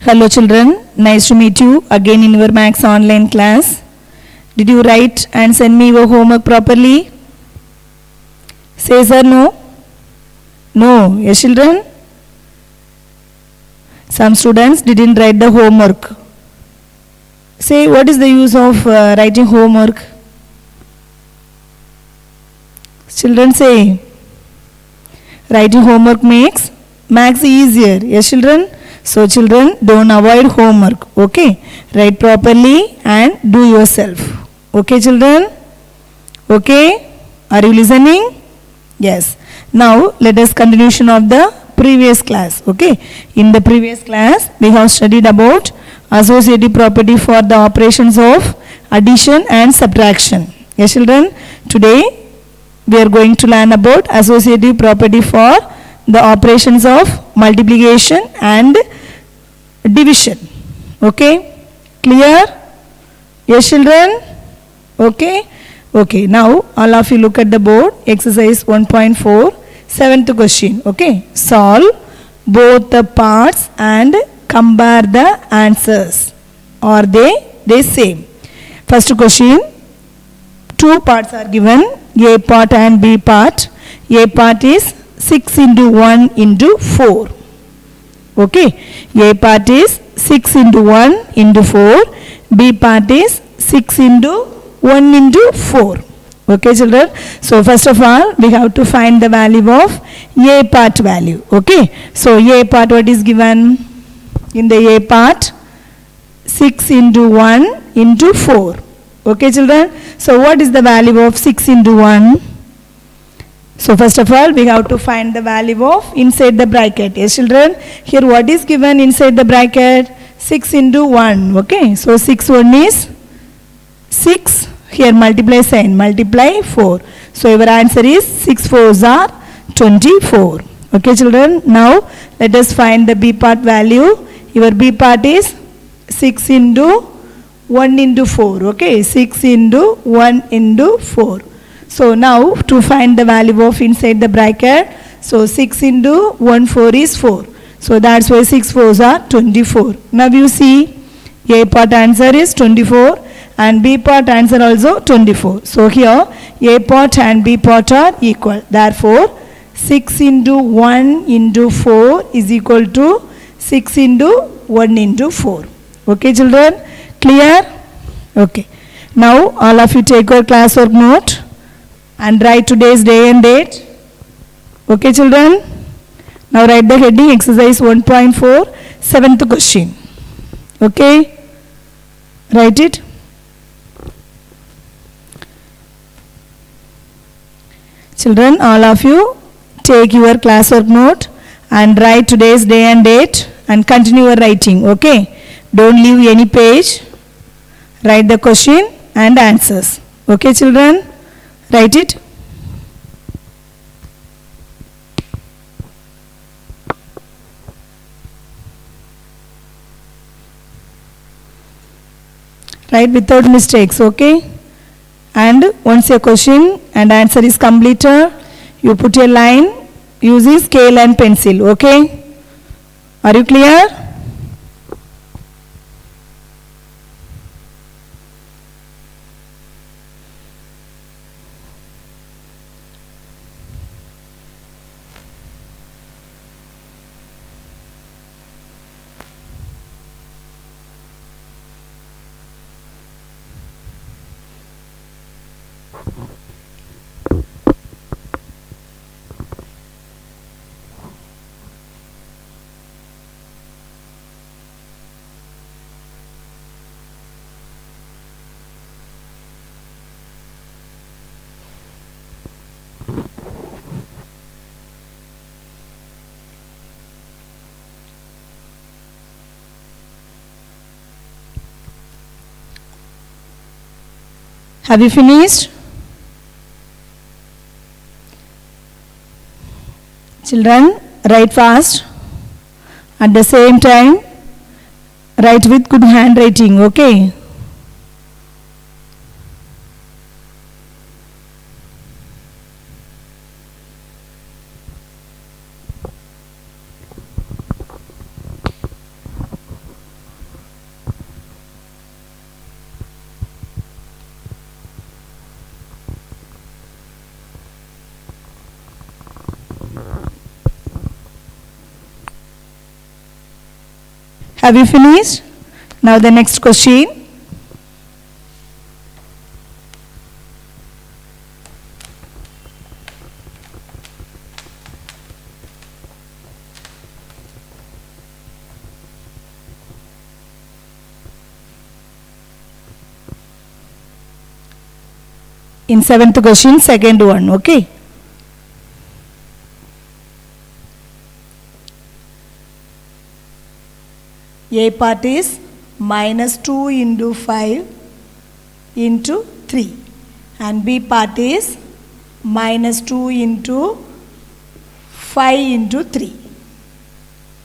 Hello children, nice to meet you again in your Max online class. Did you write and send me your homework properly? Say sir, no? No, yes children? Some students didn't write the homework. Say, what is the use of writing homework? Children say, writing homework makes Max easier. Yes children? So children, don't avoid homework. Okay? Write properly and do yourself. Okay children? Okay? Are you listening? Yes. Now let us continuation of the previous class. Okay? In the previous class, we have studied about associative property for the operations of addition and subtraction. Yes children? Today we are going to learn about associative property for the operations of multiplication and division. Okay? Clear? Yes children? Okay? Okay. Now all of you look at the board. Exercise 1.4, 7th question. Okay? Solve both the parts and compare the answers. Are they same? First question. Two parts are given, A part and B part. A part is 6 into 1 into 4. Okay. A part is 6 into 1 into 4. B part is 6 into 1 into 4. Okay children. So first of all we have to find the value of A part value. Okay. So A part, what is given? In the A part, 6 into 1 into 4. Okay children. So what is the value of 6 into 1? So first of all we have to find the value of inside the bracket. Yes children. Here what is given inside the bracket? 6 into 1. Okay. So 6 1 is 6. Here multiply sign. Multiply 4. So your answer is 6 4s are 24. Okay children. Now let us find the B part value. Your B part is 6 into 1 into 4. Okay. 6 into 1 into 4. So now to find the value of inside the bracket. So 6 into 1 4 is 4. So that's why 6 4s are 24. Now you see A part answer is 24 and B part answer also 24. So here A part and B part are equal. Therefore 6 into 1 into 4 is equal to 6 into 1 into 4. Okay children? Clear? Okay. Now all of you take your classwork note and write today's day and date. Okay children? Now write the heading exercise 1.4, 7th question. Okay? Write it. Children, all of you take your classwork note and write today's day and date and continue your writing. Okay? Don't leave any page. Write the question and answers. Okay children? Write it. Write without mistakes. Okay? And once your question and answer is completed, you put a line using scale and pencil. Okay? Are you clear? Have you finished? Children, write fast. At the same time, write with good handwriting. Okay? Have you finished? Now the next question. In seventh question, second one, okay? A part is minus 2 into 5 into 3 and B part is minus 2 into 5 into 3.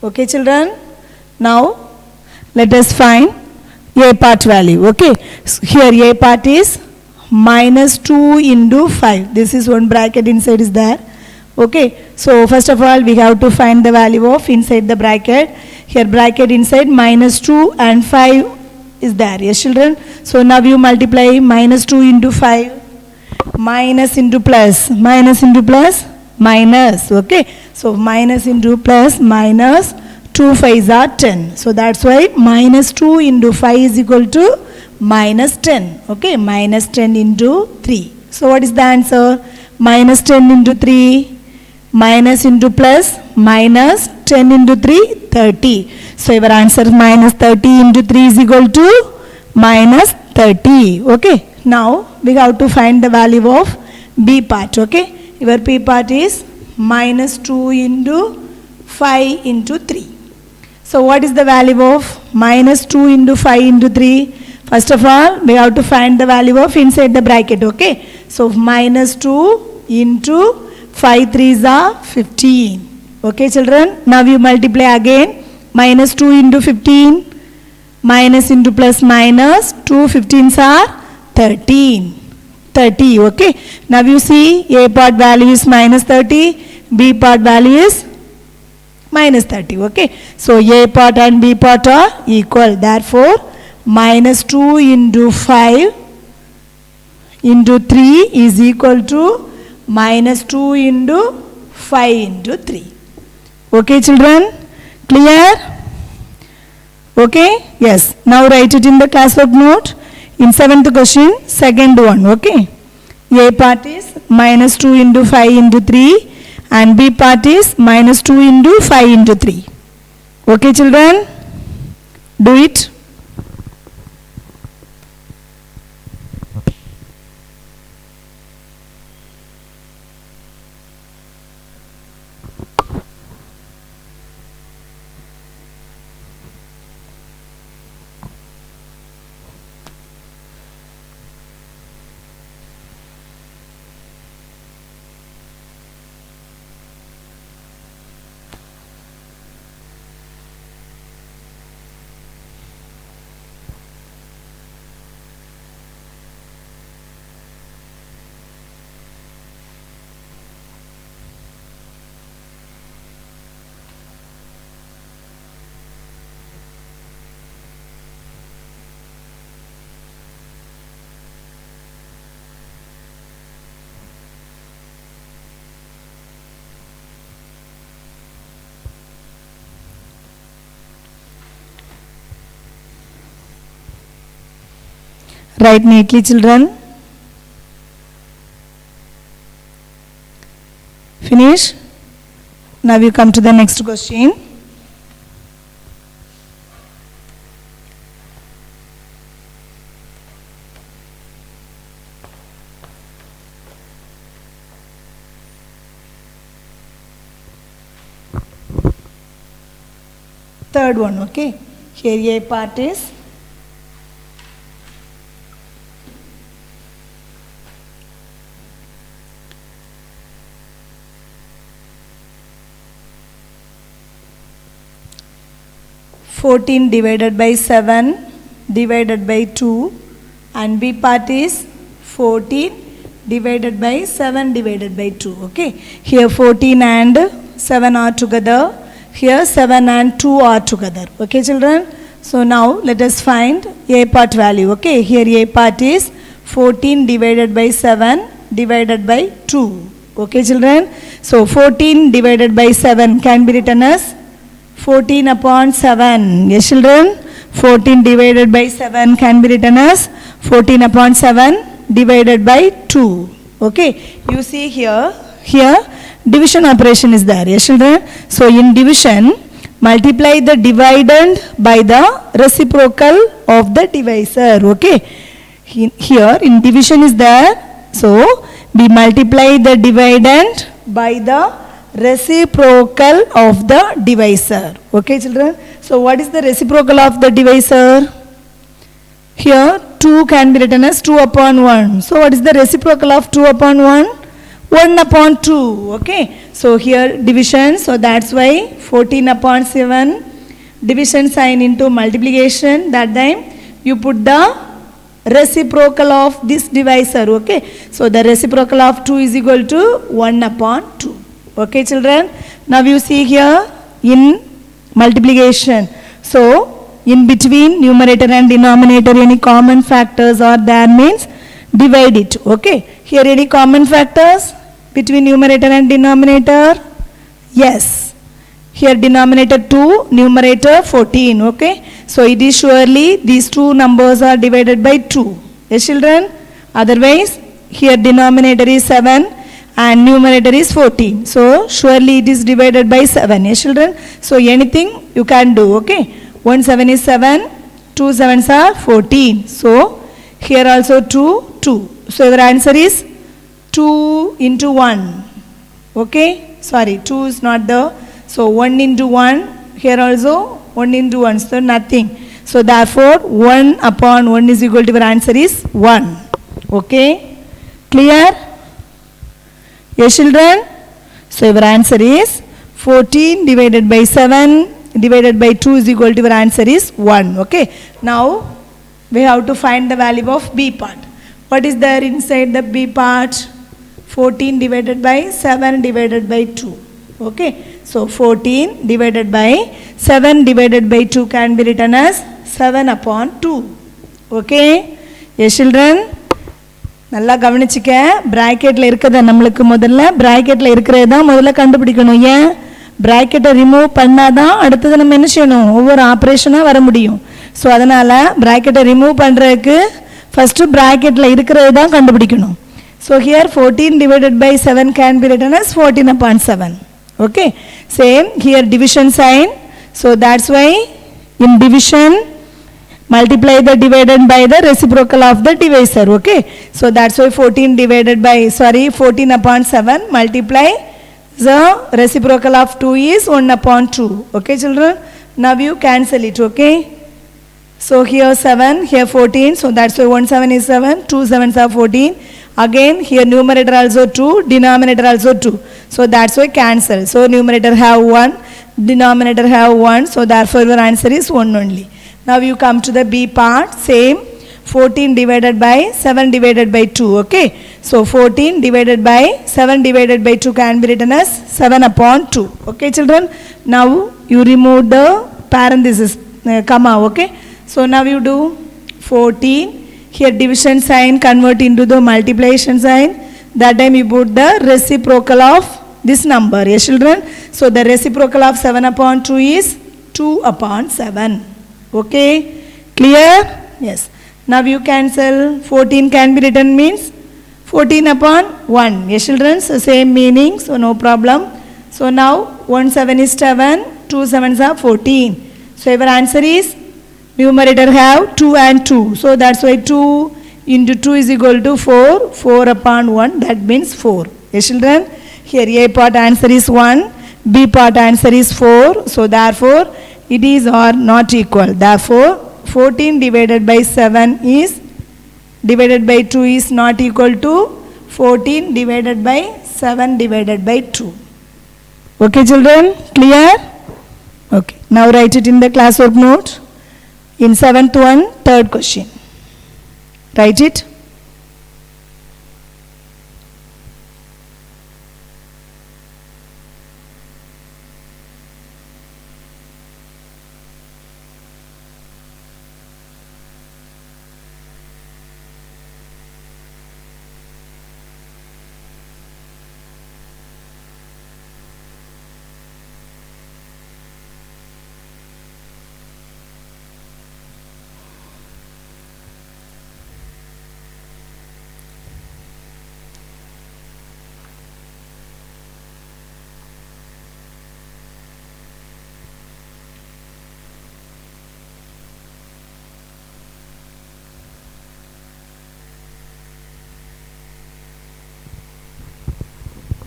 Okay children? Now let us find A part value, okay? So here A part is minus 2 into 5. This is one bracket inside is there. Okay, so first of all we have to find the value of inside the bracket. Here bracket inside minus 2 and 5 is there. Yes children. So now you multiply minus 2 into 5. Minus into plus. Minus into plus. Minus. Okay. So minus into plus minus 2 5s are 10. So that's why minus 2 into 5 is equal to minus 10. Okay. Minus 10 into 3. So what is the answer? Minus 10 into 3. Minus into plus minus 10 into 3 30. So your answer minus 30 into 3 is equal to minus 30. Okay. Now we have to find the value of B part. Okay. Your B part is minus 2 into 5 into 3. So what is the value of minus 2 into 5 into 3? First of all we have to find the value of inside the bracket. Okay. So minus 2 into 5 3s are 15. Okay children. Now you multiply again. Minus 2 into 15. Minus into plus minus. 2 15s are 13. 30. Okay. Now you see A part value is minus 30. B part value is minus 30. Okay. So A part and B part are equal. Therefore minus 2 into 5 into 3 is equal to minus 2 into 5 into 3. Okay children? Clear? Okay? Yes. Now write it in the classwork note. In 7th question, second one. Okay? A part is minus 2 into 5 into 3 and B part is minus 2 into 5 into 3. Okay children? Do it. Write neatly children. Finish. Now we come to the next question. Third one, okay. Here A part is (14) divided by 7 divided by 2 and B part is 14 divided by 7 divided by 2. Okay. Here 14 and 7 are together. Here 7 and 2 are together. Okay children. So now let us find A part value. Okay. Here A part is 14 divided by 7 divided by 2. Okay children. So 14 divided by 7 can be written as 14 upon 7. Yes, children. 14 divided by 7 can be written as 14 upon 7 divided by 2. Okay. You see here division operation is there. Yes, children. So in division, multiply the dividend by the reciprocal of the divisor. Okay. Here in division is there. So we multiply the dividend by the reciprocal of the divisor. Okay, children. So what is the reciprocal of the divisor? Here 2 can be written as 2 upon 1. So what is the reciprocal of 2 upon 1? 1 upon 2. Okay. So here division. So that's why 14 upon 7 division sign into multiplication. That time you put the reciprocal of this divisor. Okay. So the reciprocal of 2 is equal to 1 upon 2. Okay, children. Now you see here in multiplication. So in between numerator and denominator any common factors are there means divide it. Okay. Here any common factors between numerator and denominator? Yes. Here denominator 2, numerator 14. Okay. So it is surely these two numbers are divided by 2. Yes, children. Otherwise here denominator is 7 and numerator is 14. So surely it is divided by 7. Yes, children. So anything you can do. Okay. 1 7 is 7. 2 7s are 14. So here also 2 2. So your answer is 2 into 1. Okay. Sorry, 2 is not the. So 1 into 1. Here also 1 into 1. So nothing. So therefore 1 upon 1 is equal to your answer is 1. Okay. Clear? Yes, children. So your answer is 14 divided by 7 divided by 2 is equal to your answer is 1. Okay. Now we have to find the value of B part. What is there inside the B part? 14 divided by 7 divided by 2. Okay. So 14 divided by 7 divided by 2 can be written as 7 upon 2. Okay. Yes, children. நல்லா கவனிச்சுக்க பிராக்கெட்டில் இருக்கிறத நம்மளுக்கு முதல்ல பிராக்கெட்டில் இருக்கிறது தான் முதல்ல கண்டுபிடிக்கணும். ஏன் பிராக்கெட்டை remove பண்ணாதான் அடுத்தது நம்ம என்ன செய்யணும், ஒவ்வொரு ஆப்ரேஷனாக வர முடியும். ஸோ அதனால் பிராக்கெட்டை ரிமூவ் பண்ணுறதுக்கு ஃபஸ்ட்டு பிராக்கெட்டில் இருக்கிறது தான் கண்டுபிடிக்கணும். So here 14 divided by 7 can be written as 14 upon 7. Okay. Same here division sign. So that's why in division multiply the dividend by the reciprocal of the divisor. Okay. So that's why 14 upon 7 multiply the reciprocal of 2 is 1 upon 2. Okay, children. Now you cancel it. Okay. So here 7, here 14. So that's why 1 7 is 7, 2 7s are 14. Again here numerator also 2, denominator also 2. So that's why cancel. So numerator have 1, denominator have 1. So therefore your answer is 1 only. Now you come to the B part. Same 14 divided by 7 divided by 2. Okay. So 14 divided by 7 divided by 2 can be written as 7 upon 2. Okay, children. Now you remove the parenthesis comma. Okay. So now you do 14. Here division sign convert into the multiplication sign. That time you put the reciprocal of this number. Yes, children. So the reciprocal of 7 upon 2 is 2 upon 7. Okay. Clear? Yes. Now you cancel. 14 can be written means 14 upon 1. Yes, children. So same meaning. So no problem. So now 1 7 is 7. 2 7s are 14. So your answer is numerator have 2 and 2. So that's why 2 into 2 is equal to 4. 4 upon 1. That means 4. Yes, children. Here A part answer is 1. B part answer is 4. So therefore it is or not equal. Therefore 14 divided by 7 is divided by 2 is not equal to 14 divided by 7 divided by 2. Okay, children. Clear? Okay. Now write it in the classwork note. In 7th one, third question. Write it.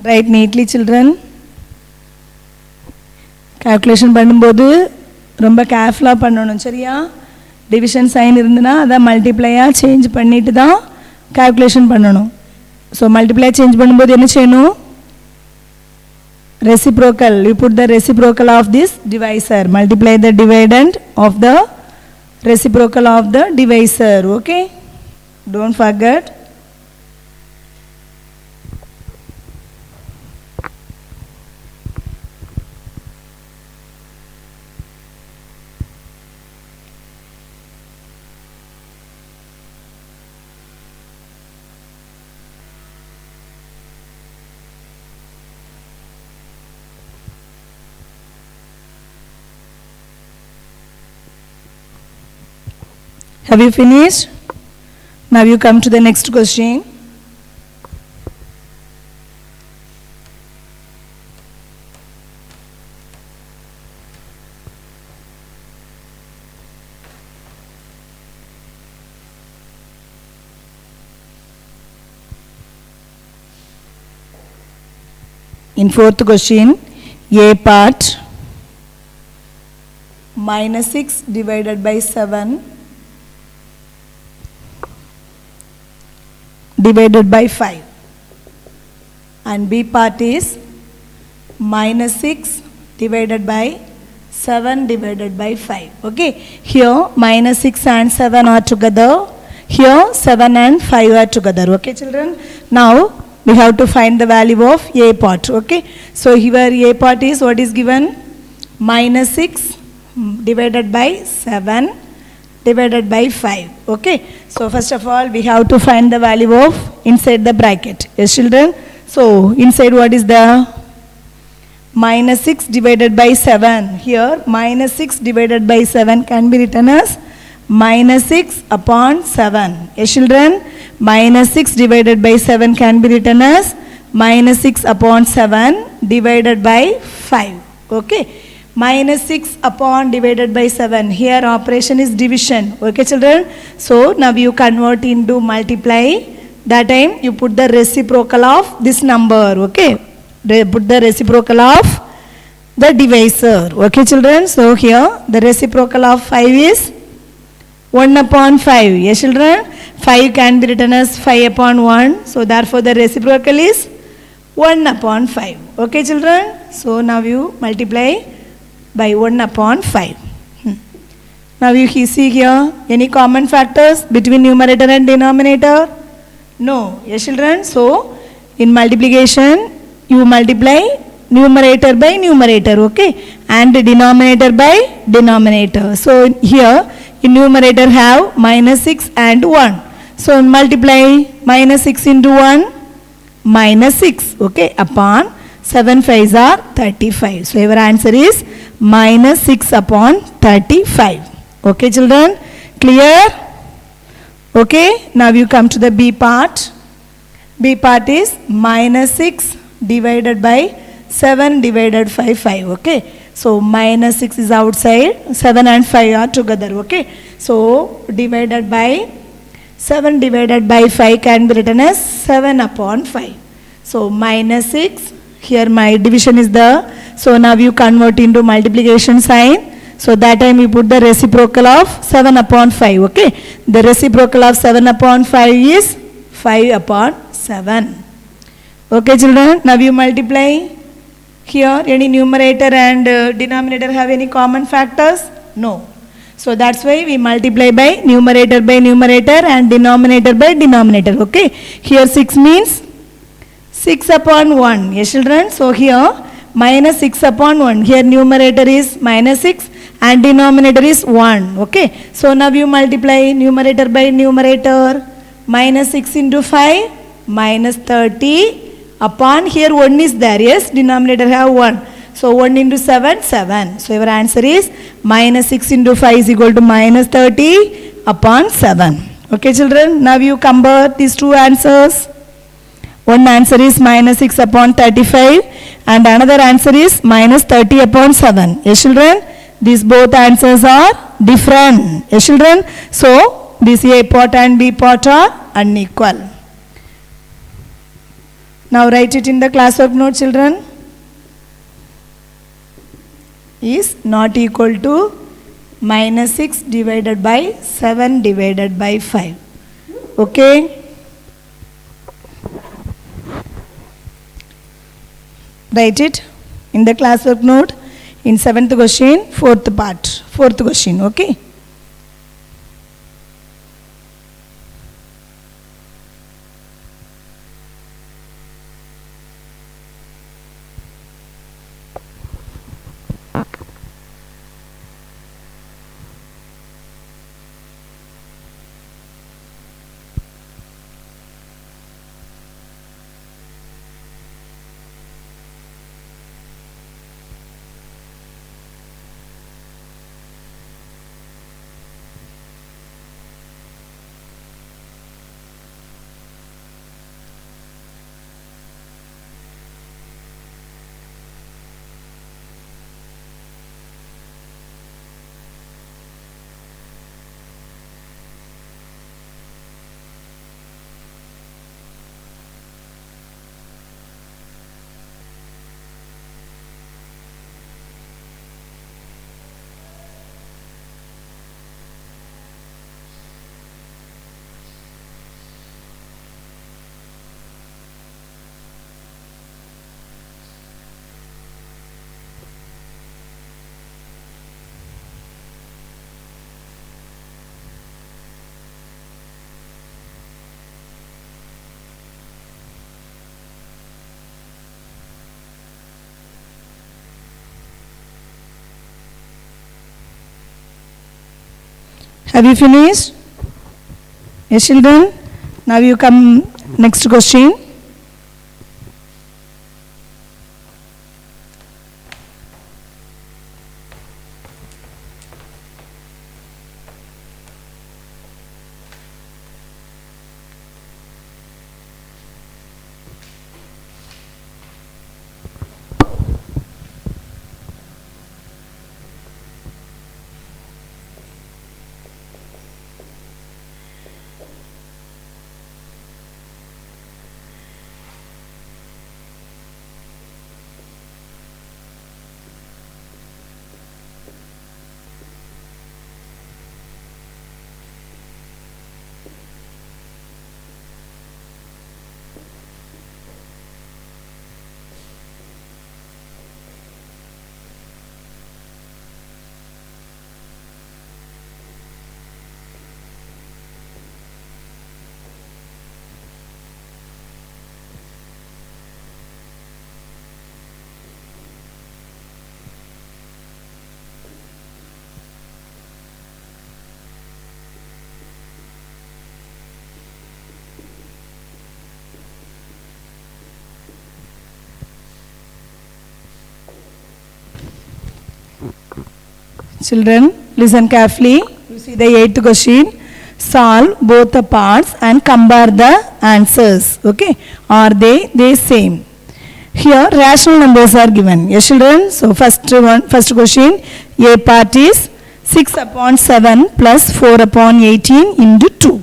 Write neatly, children. Calculation பண்ணும்போது ரொம்ப கேர்ஃபுல்லாக பண்ணணும், சரியா? Division sign இருந்துன்னா அதை மல்டிப்ளையாக change பண்ணிட்டு தான் calculation பண்ணணும். ஸோ மல்டிப்ளை சேஞ்ச் பண்ணும்போது என்ன செய்யணும்? Reciprocal, you put the reciprocal of this divisor, multiply the dividend of the reciprocal of the divisor, okay? Don't forget. Have you finished? Now you come to the next question. In fourth question, A part minus 6 divided by 7 divided by 5, and B part is minus 6 divided by 7 divided by 5. Okay, here minus 6 and 7 are together, here 7 and 5 are together. Okay children, now we have to find the value of A part. Okay, so here A part is what is given? Minus 6 divided by 7 divided by 5. Okay, so first of all we have to find the value of inside the bracket. Yes children, so inside what is the minus 6 divided by 7? Here minus 6 divided by 7 can be written as minus 6 upon 7. Yes children, minus 6 divided by 7 can be written as minus 6 upon 7 divided by 5. Okay, minus 6 upon divided by 7. Here operation is division. Okay children, so now you convert into multiply. That time you put the reciprocal of this number. Okay, put the reciprocal of the divisor. Okay children, so here the reciprocal of 5 is 1 upon 5. Yes children, 5 can be written as 5 upon 1. So therefore the reciprocal is 1 upon 5. Okay children, so now you multiply by 1 upon 5. Now you see here any common factors between numerator and denominator? No. Yes children, so in multiplication you multiply numerator by numerator, okay, and denominator by denominator. So here in numerator have minus 6 and 1. So multiply minus 6 into 1, minus 6, okay, upon 7 5s are 35. So your answer is minus 6 upon 35. Okay children, clear? Okay, now you come to the B part. B part is minus 6 divided by 7 divided by 5. Okay, so minus 6 is outside, 7 and 5 are together. Okay, so divided by 7 divided by 5 can be written as 7 upon 5. So minus 6, here my division is there, so now you convert into multiplication sign. So that time you put the reciprocal of 7 upon 5. Okay, the reciprocal of 7 upon 5 is 5 upon 7. Okay children, now you multiply. Here any numerator and denominator have any common factors? No. So that's why we multiply by numerator and denominator by denominator. Okay, here 6 means 6 upon 1. Yes children, so here minus 6 upon 1. Here numerator is minus 6 and denominator is 1. Okay, so now you multiply numerator by numerator. Minus 6 into 5, minus 30 upon, here 1 is there. Yes, denominator have 1. So 1 into 7, 7. So your answer is minus 6 into 5 is equal to minus 30 upon 7. Okay children, now you compare these two answers. One answer is minus 6 upon 35 and another answer is minus 30 upon 7. Yes children, these both answers are different. Yes children, so this A part and B part are unequal. Now write it in the classwork note, children. Is not equal to minus 6 divided by 7 divided by 5. Okay. Write it in the classwork note in 7th question, 4th part, 4th question. Okay. Have you finished? Yes, children. Now you come next question. Children, listen carefully. You see the 8th question. Solve both the parts and compare the answers. Okay. Are they same? Here rational numbers are given. Yes, children. So first question. A part is 6 upon 7 plus 4 upon 18 into 2.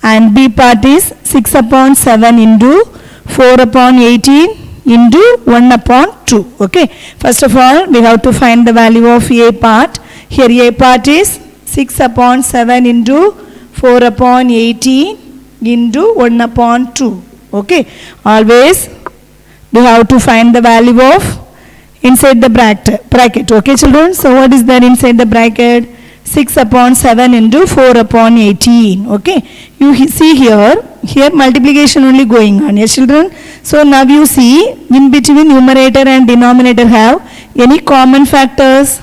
And B part is 6 upon 7 into 4 upon 18 into 1 upon 2. Okay. First of all, we have to find the value of A part. Here A part is 6 upon 7 into 4 upon 18 into 1 upon 2. Okay. Always we have to find the value of inside the bracket. Okay, children. So what is there inside the bracket? 6 upon 7 into 4 upon 18. Okay. You see here multiplication only going on. Yes, children. So now you see in between numerator and denominator have any common factors?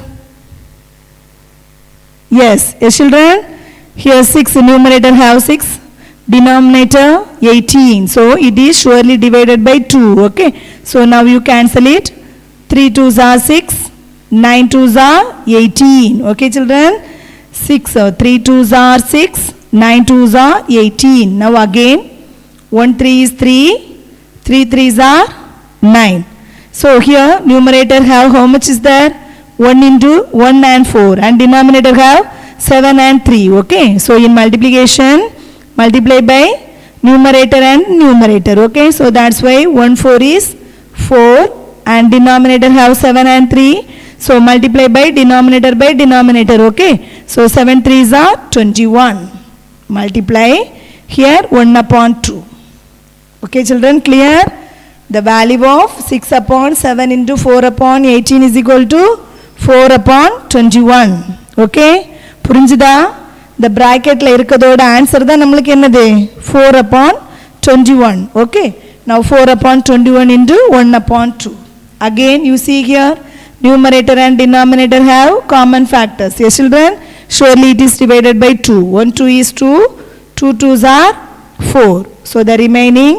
Yes, children. Here 6, numerator have 6, denominator 18. So it is surely divided by 2. Okay. So now you cancel it. 3 2s are 6, 9 2s are 18. Okay, children. 6, 3 2s are 6, 9 2s are 18. Now again 1 3 is 3, 3 3s are 9. So here numerator have how much is there? 1 into 1 and 4, and denominator have 7 and 3. Okay. So in multiplication, multiply by numerator and numerator. Okay, so that's why 1 4 is 4 and denominator have 7 and 3. So multiply by denominator. Okay, so 7 3s are 21. Multiply here 1 upon 2. Okay children, clear? The value of 6 upon 7 into 4 upon 18 is equal to 4 upon 21. Okay, புரிஞ்சுதா? The bracket la irukkadoda answer da namukku ennadhu 4 upon 21. Okay, now 4 upon 21 into 1 upon 2. Again you see here numerator and denominator have common factors. Yes children, surely it is divided by 2. 1 2 is 2, 2 2s are 4. So the remaining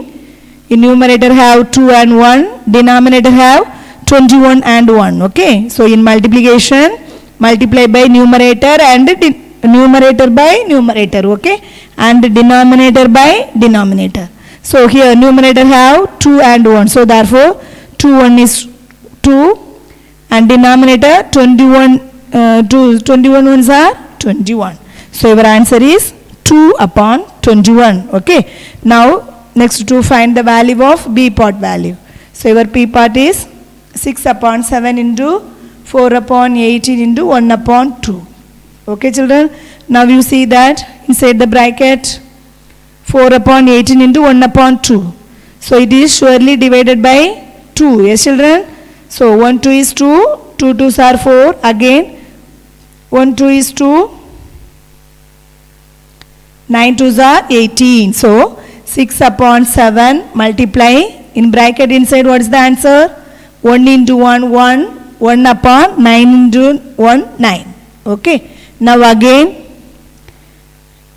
in numerator have 2 and 1, denominator have 21 and 1. Okay, so in multiplication multiply by numerator and numerator by numerator. Okay, and denominator by denominator. So here numerator have 2 and 1, so therefore 2 1 is 2 and denominator 21 ones are 21. So your answer is 2 upon 21. Okay, now next to find the value of B part value. So your P part is 6 upon 7 into 4 upon 18 into 1 upon 2. Okay children, now you see that inside the bracket 4 upon 18 into 1 upon 2. So it is surely divided by 2. Yes children, so 1 2 is 2, 2 2s are 4, again 1 2 is 2, 9 2s are 18. So 6 upon 7 multiply in bracket inside, what is the answer? 1 into 1 1, 1 upon 9 into 1 9. Okay, now again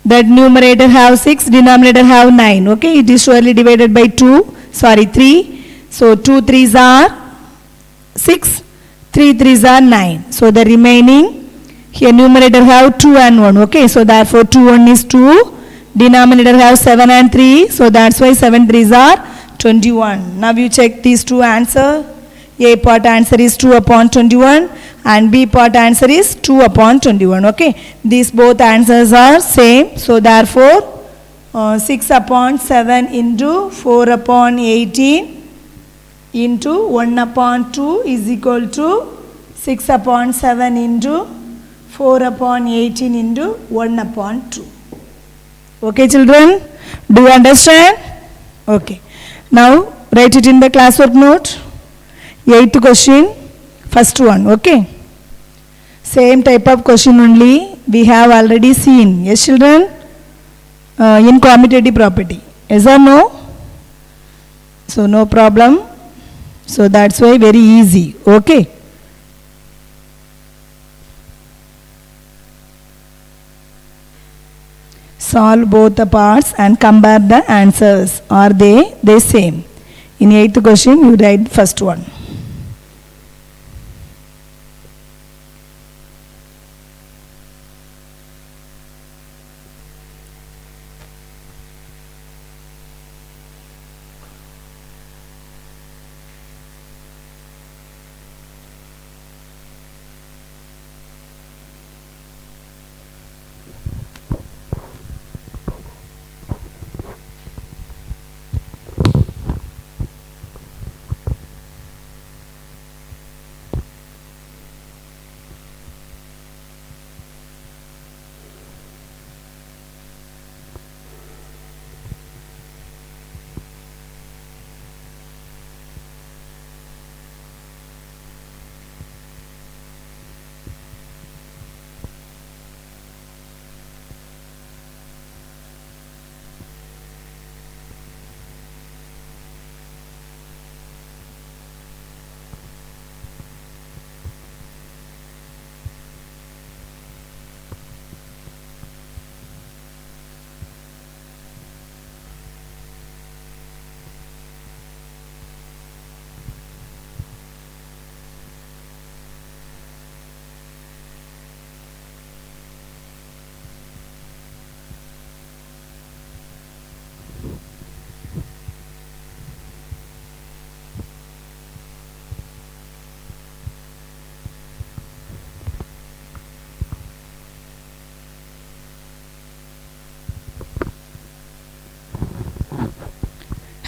that numerator have 6, denominator have 9. Okay, it is surely divided by 3. So 2 3s are 6, 3 3s are 9. So the remaining here numerator have 2 and 1. Okay, so therefore 2 1 is 2, denominator have 7 and 3. So that's why 7 3s are 21. Now you check these two answer. A part answer is 2 upon 21 and B part answer is 2 upon 21. Okay, these both answers are same. So therefore 6 upon 7 into 4 upon 18 into 1 upon 2 is equal to 6 upon 7 into 4 upon 18 into 1 upon 2. Okay children, do you understand? Okay, now write it in the classwork note. 8th question, first one. Okay, same type of question only we have already seen. Yes children, in commutative property. Yes or no? So no problem. So that's why very easy. Okay, solve both the parts and compare the answers. Are they same? In 8th question you write first one.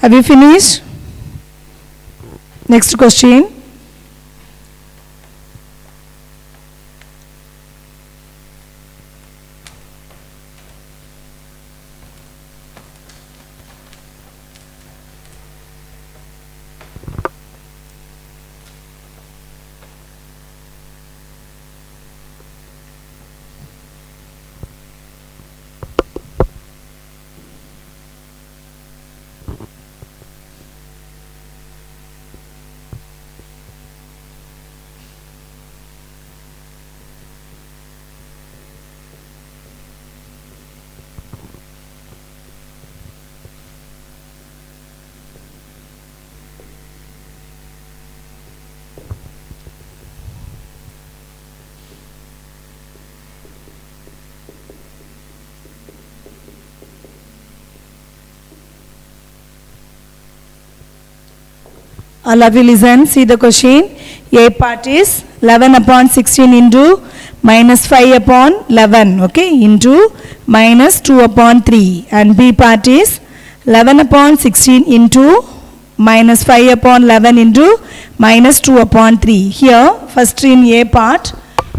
Have you finished? Next question. All of you listen, see the question. A part is 11 upon 16 into minus 5 upon 11, okay, into minus 2 upon 3. And B part is 11 upon 16 into minus 5 upon 11 into minus 2 upon 3. Here, first in A part,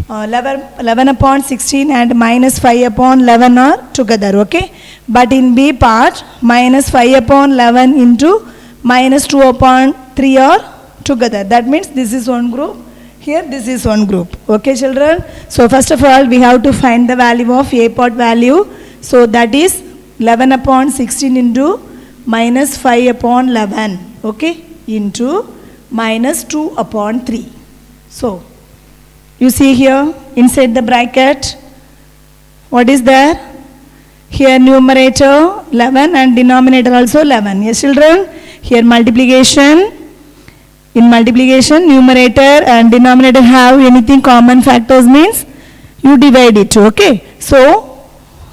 11 upon 16 and minus 5 upon 11 are together, okay. But in B part, minus 5 upon 11 into minus 2 upon 3 are together. That means this is one group. Here this is one group. Okay, children. So first of all, we have to find the value of A part value. So that is 11 upon 16 into minus 5 upon 11. Okay, into minus 2 upon 3. So you see here inside the bracket, what is there? Here numerator 11 and denominator also 11. Yes, children. Here multiplication. In multiplication, numerator and denominator have anything common factors means you divide it. Okay. So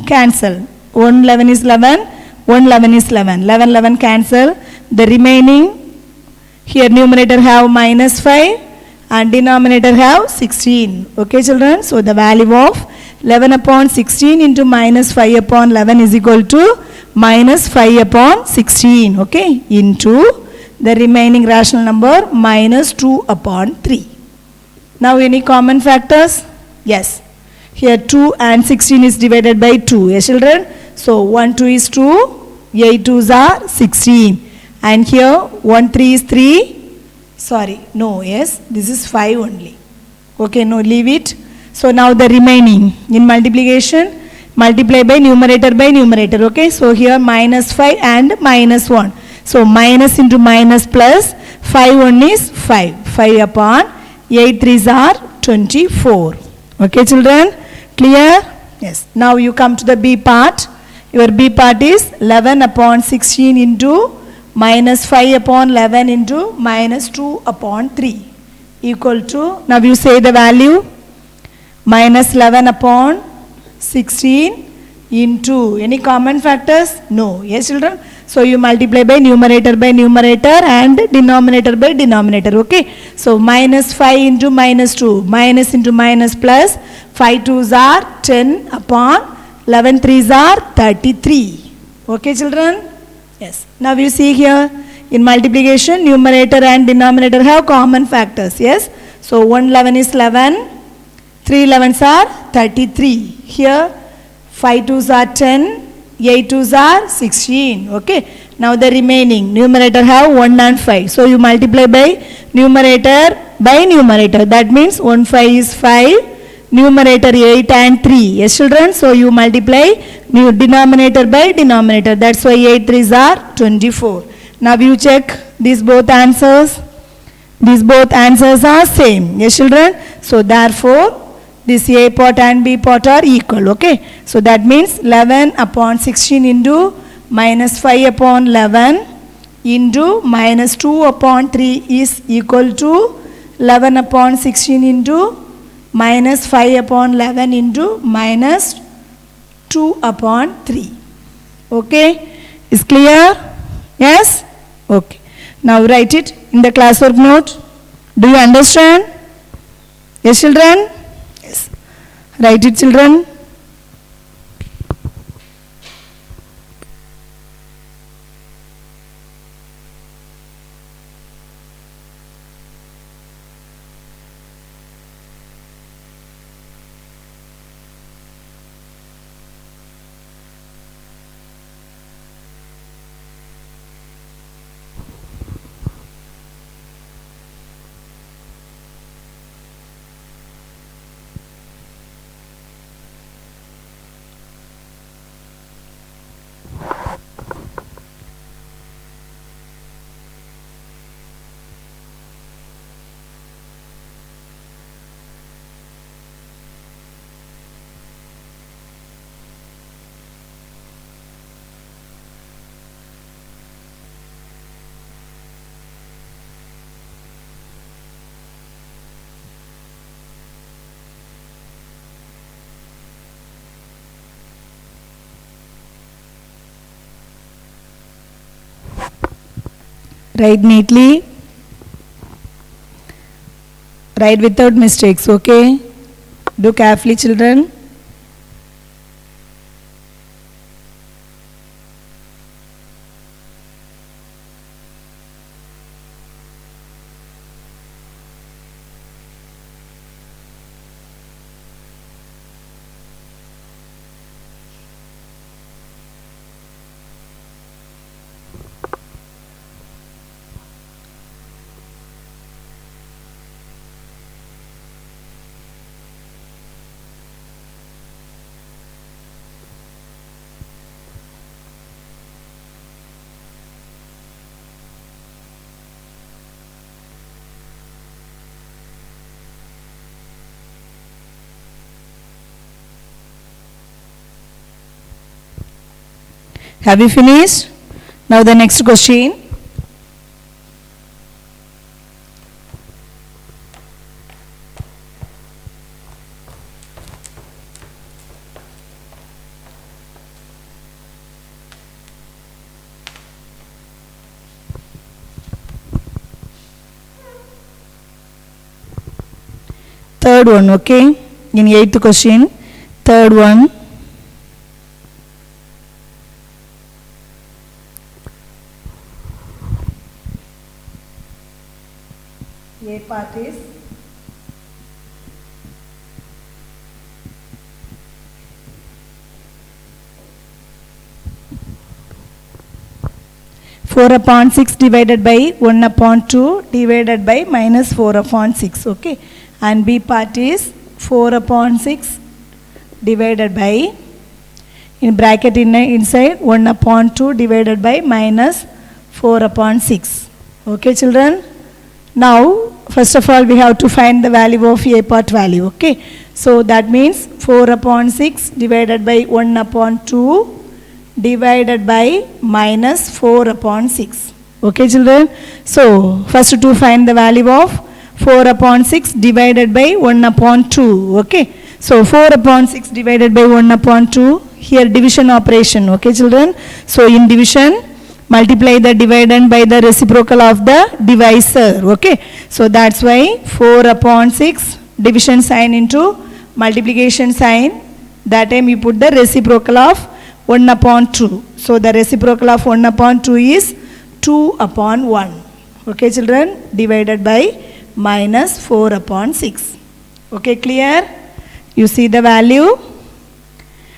cancel. 1 11 is 11. 1 11 is 11. 11 11 cancel. The remaining, here numerator have minus 5 and denominator have 16. Okay, children. So the value of 11 upon 16 into minus 5 upon 11 is equal to minus 5 upon 16, okay, into the remaining rational number minus 2 upon 3. Now any common factors? Yes. Here 2 and 16 is divided by 2. Yes, children. So 1 2 is 2, 8 2s are 16. And here 1 3 is 3. Sorry, no, yes, this is 5 only. Okay, no, leave it. So now the remaining in multiplication, multiply by numerator, okay. So here minus 5 and minus 1. So minus into minus plus 5 1 is 5. 5 upon 8 3s are 24. Okay, children, clear? Yes. Now you come to the B part. Your B part is 11 upon 16 into minus 5 upon 11 into minus 2 upon 3 equal to, now you say the value, minus 11 upon 16 into any common factors? No. Yes, children. So you multiply by numerator and denominator by denominator. Okay. So minus 5 into minus 2, minus into minus plus 5 2s are 10 upon 11 3s are 33. Okay, children. Yes. Now you see here in multiplication, numerator and denominator have common factors. Yes. So 1 11 is 11. 3 11s are 33. Here 5 2s are 10, 8 2s are 16. Okay. Now the remaining numerator have 1 and 5. So you multiply by numerator. That means 1 5 is 5. Numerator 8 and 3. Yes, children. So you multiply new denominator by denominator. That's why 8 3s are 24. Now you check these both answers. These both answers are same. Yes, children. So therefore this A part and B part are equal. Okay. So that means 11 upon 16 into minus 5 upon 11 into minus 2 upon 3 is equal to 11 upon 16 into minus 5 upon 11 into minus 2 upon 3. Okay. Is clear? Yes? Okay. Now write it in the classwork note. Do you understand? Yes, children? Yes. Write it, children. Write neatly. Write without mistakes, okay? Do carefully, children. Have you finished? Now the next question. Third one, okay? In 8th question, third one. A part is four upon 6 divided by 1 upon 2 divided by minus 4 upon 6, okay? And B part is 4 upon 6 divided by, in bracket inside, 1 upon 2 divided by minus 4 upon 6. Okay, children? Now, first of all, we have to find the value of A part value, okay? So, that means 4 upon 6 divided by 1 upon 2 divided by minus 4 upon 6. Okay, children? So, first to find the value of 4 upon 6 divided by 1 upon 2, okay? So, 4 upon 6 divided by 1 upon 2, here division operation, okay, children? So, in division, multiply the dividend by the reciprocal of the divisor, okay? So, that's why 4 upon 6 division sign into multiplication sign, that time you put the reciprocal of 1 upon 2. So, the reciprocal of 1 upon 2 is 2 upon 1, okay, children? Divided by minus 4 upon 6. Okay, clear? You see the value?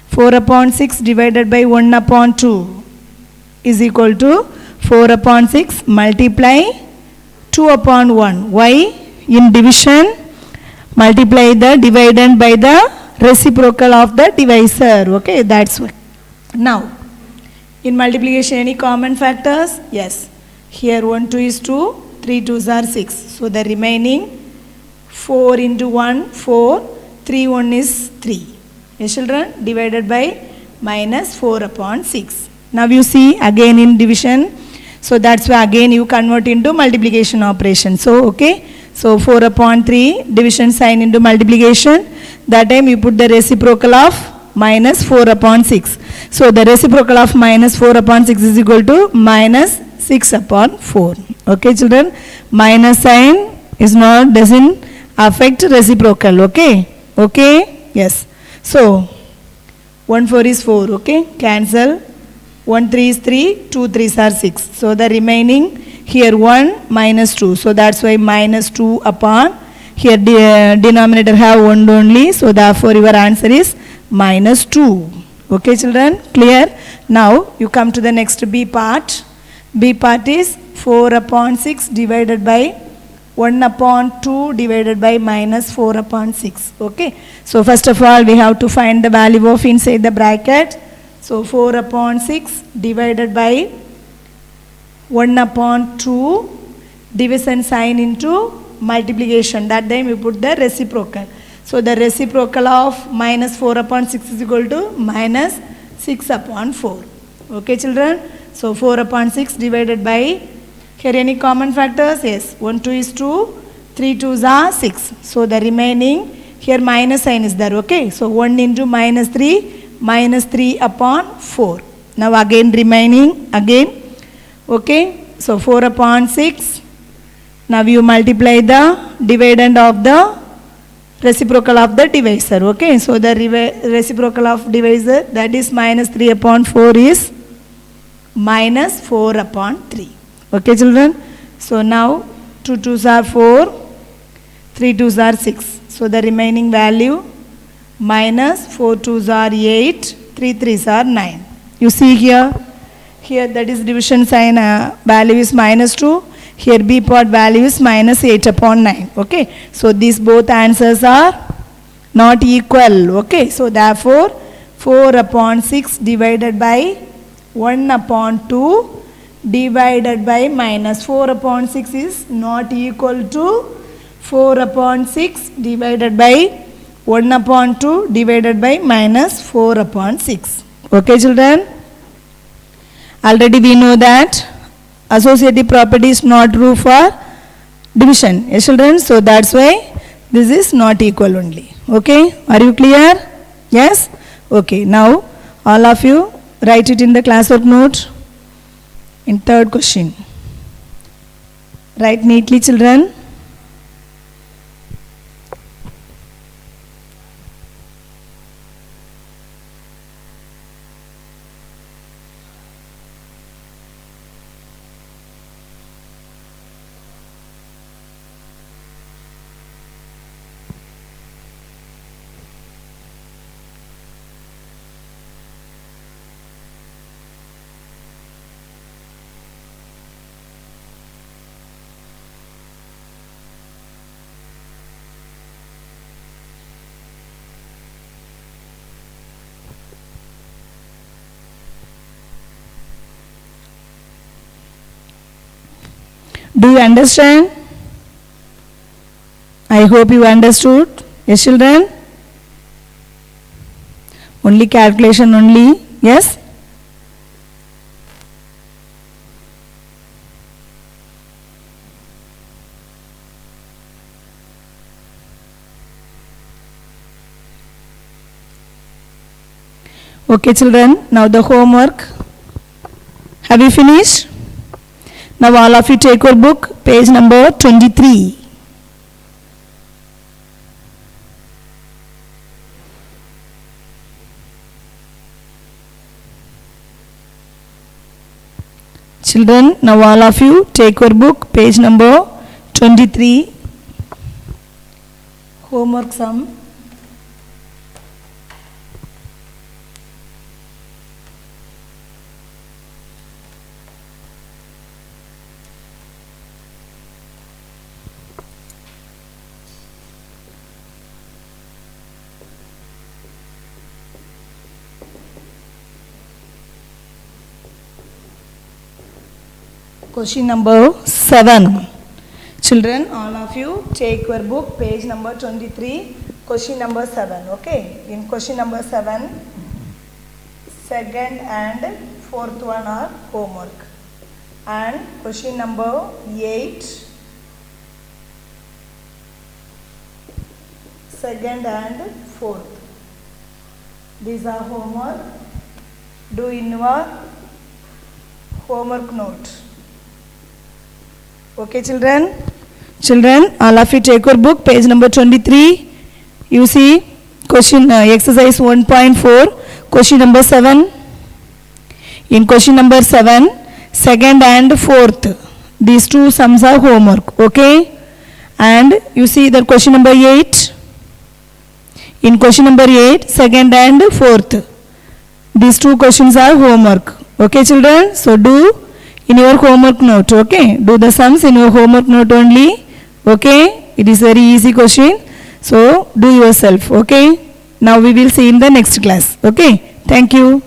4 upon 6 divided by 1 upon 2 is equal to 4 upon 6 multiply 2 upon 1. Why? In division, multiply the dividend by the reciprocal of the divisor. Okay, that's why. Now, in multiplication, any common factors? Yes. Here 1, 2 is 2. 3 2s are 6. So, the remaining 4 into 1, 4, 3 1 is 3. Yes, children, divided by minus 4 upon 6. Now, you see again in division. So, that's why again you convert into multiplication operation. So, okay. So, 4 upon 3, division sign into multiplication. That time you put the reciprocal of minus 4 upon 6. So, the reciprocal of minus 4 upon 6 is equal to minus 6 upon 4. Okay, children, minus sign is not, doesn't affect reciprocal. Okay, okay, yes. So, 1 4 is 4. Okay, cancel. 1 3 is 3, 2 3s are 6. So, the remaining here 1 minus 2. So, that's why minus 2 upon, here denominator have 1 only. So, therefore, your answer is minus 2. Okay, children, clear? Now, you come to the next B part. B part is 4 upon 6 divided by 1 upon 2 divided by minus 4 upon 6. Okay. So, first of all, we have to find the value of inside the bracket. So, 4 upon 6 divided by 1 upon 2 division sign into multiplication. That time we put the reciprocal. So, the reciprocal of minus 4 upon 6 is equal to minus 6 upon 4. Okay, children. So, 4 upon 6 divided by, here any common factors? Yes. 1 2 is 2, 3 2s are 6. So, the remaining, here minus sign is there. Okay. So, 1 into minus 3 upon 4. Now, again remaining, again. Okay. So 4 upon 6. Now you multiply the dividend of the reciprocal of the divisor. Okay, so the reciprocal of divisor, that is minus 3 upon 4, is minus 4 upon 3. Okay children, so now 2 2s are 4, 3 2s are 6. So the remaining value minus 4 2s are 8, 3 3s are 9. You see here that is division sign, value is minus 2. Here B part value is minus 8 upon 9. Okay, so these both answers are not equal. Okay, so therefore 4 upon 6 divided by 1 upon 2 divided by minus 4 upon 6 is not equal to 4 upon 6 divided by 1 upon 2 divided by minus 4 upon 6. Okay children, already we know that associative property is not true for division. Yes children, so that's why this is not equal only. Okay, are you clear? Yes? Okay, now all of you write it in the classwork note in third question. Write neatly children. Do you understand? I hope you understood. Yes children? Only calculation only. Yes? Okay children, now the homework. Have you finished? Now all of you take your book, page number 23. Children, now all of you take your book, page number 23. Homework sum. Question number 7. Children, all of you take your book, page number 23, question number 7. Okay, in question number 7, second and fourth one are homework. And question number 8, second and fourth. These are homework. Do in your homework note. Okay children? Children, all of you take your book, page number 23. You see question exercise 1.4, question number 7. In question number 7, second and fourth, these two sums are homework. Okay? And you see the question number 8. In question number 8, second and fourth, these two questions are homework. Okay children? So do in your homework note. Okay, do the sums in your homework note only. Okay, it is very easy question, so do yourself. Okay, now we will see in the next class. Okay, thank you.